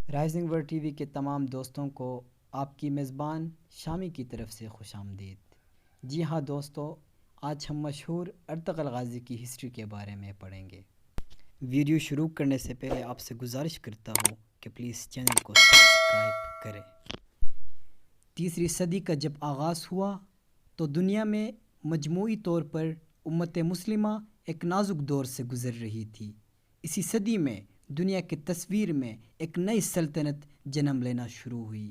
Rising world T V کے تمام دوستوں کو آپ کی میزبان شامی کی طرف سے خوش آمدید۔ جی ہاں دوستو، آج ہم مشہور ارطغرل غازی کی ہسٹری کے بارے میں پڑھیں گے۔ ویڈیو شروع کرنے سے پہلے آپ سے گزارش کرتا ہوں کہ پلیز چینل کو سبسکرائب کریں۔ تیسری صدی کا جب آغاز ہوا تو دنیا میں مجموعی طور پر امت مسلمہ ایک نازک دور سے گزر رہی تھی۔ اسی صدی میں دنیا کی تصویر میں ایک نئی سلطنت جنم لینا شروع ہوئی۔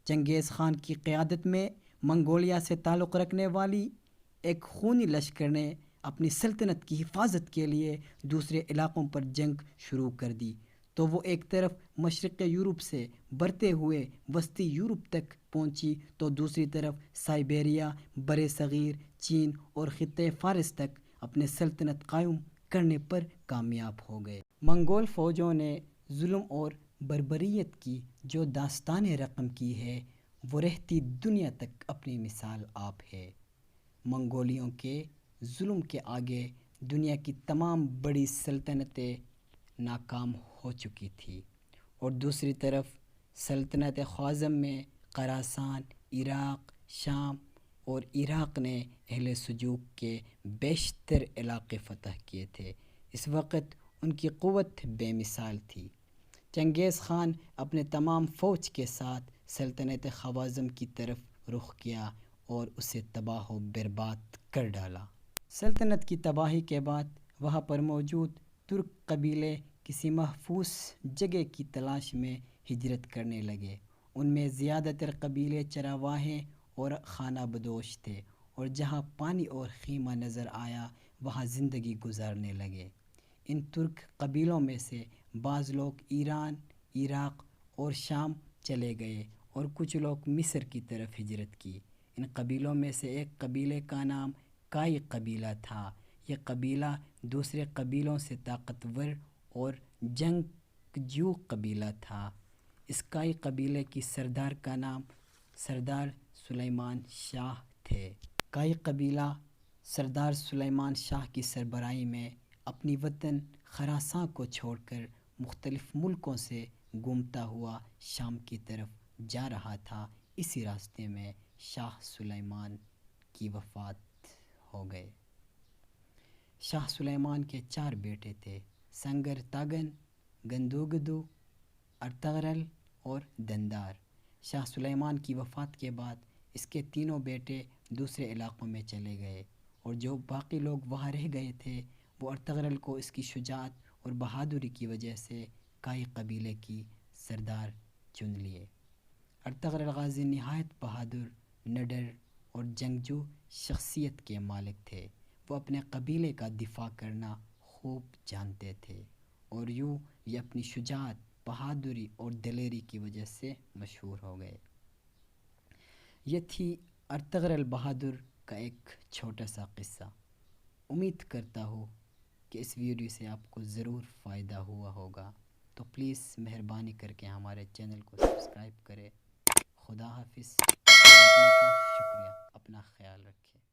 چنگیز خان کی قیادت میں منگولیا سے تعلق رکھنے والی ایک خونی لشکر نے اپنی سلطنت کی حفاظت کے لیے دوسرے علاقوں پر جنگ شروع کر دی، تو وہ ایک طرف مشرق یورپ سے بڑھتے ہوئے وسطی یورپ تک پہنچی تو دوسری طرف سائبیریا، برِ صغیر چین اور خطے فارس تک اپنے سلطنت قائم کرنے پر کامیاب ہو گئے۔ منگول فوجوں نے ظلم اور بربریت کی جو داستان رقم کی ہے وہ رہتی دنیا تک اپنی مثال آپ ہے۔ منگولیوں کے ظلم کے آگے دنیا کی تمام بڑی سلطنتیں ناکام ہو چکی تھی، اور دوسری طرف سلطنت خوارزم میں خراسان، عراق، شام اور عراق نے اہل سلجوق کے بیشتر علاقے فتح کیے تھے۔ اس وقت ان کی قوت بے مثال تھی۔ چنگیز خان اپنے تمام فوج کے ساتھ سلطنت خوارزم کی طرف رخ کیا اور اسے تباہ و برباد کر ڈالا۔ سلطنت کی تباہی کے بعد وہاں پر موجود ترک قبیلے کسی محفوظ جگہ کی تلاش میں ہجرت کرنے لگے۔ ان میں زیادہ تر قبیلے چراواہے اور خانہ بدوش تھے، اور جہاں پانی اور خیمہ نظر آیا وہاں زندگی گزارنے لگے۔ ان ترک قبیلوں میں سے بعض لوگ ایران، عراق اور شام چلے گئے، اور کچھ لوگ مصر کی طرف ہجرت کی۔ ان قبیلوں میں سے ایک قبیلے کا نام کائی قبیلہ تھا۔ یہ قبیلہ دوسرے قبیلوں سے طاقتور اور جنگجو قبیلہ تھا۔ اس کائی قبیلے کی سردار کا نام سردار سلیمان شاہ تھے۔ کائی قبیلہ سردار سلیمان شاہ کی سربراہی میں اپنی وطن خراساں کو چھوڑ کر مختلف ملکوں سے گھومتا ہوا شام کی طرف جا رہا تھا۔ اسی راستے میں شاہ سلیمان کی وفات ہو گئے۔ شاہ سلیمان کے 4 بیٹے تھے: سنگر تاگن، گندوگدو، ارطغرل اور دندار۔ شاہ سلیمان کی وفات کے بعد اس کے تینوں بیٹے دوسرے علاقوں میں چلے گئے، اور جو باقی لوگ وہاں رہ گئے تھے وہ ارطغرل کو اس کی شجاعت اور بہادری کی وجہ سے کائی قبیلے کی سردار چن لیے۔ ارطغرل غازی نہایت بہادر، نڈر اور جنگجو شخصیت کے مالک تھے۔ وہ اپنے قبیلے کا دفاع کرنا خوب جانتے تھے، اور یوں یہ اپنی شجاعت، بہادری اور دلیری کی وجہ سے مشہور ہو گئے۔ یہ تھی ارطغرل بہادر کا ایک چھوٹا سا قصہ۔ امید کرتا ہوں کہ اس ویڈیو سے آپ کو ضرور فائدہ ہوا ہوگا، تو پلیز مہربانی کر کے ہمارے چینل کو سبسکرائب کریں۔ خدا حافظ۔ دیکھنے کا شکریہ۔ اپنا خیال رکھیں۔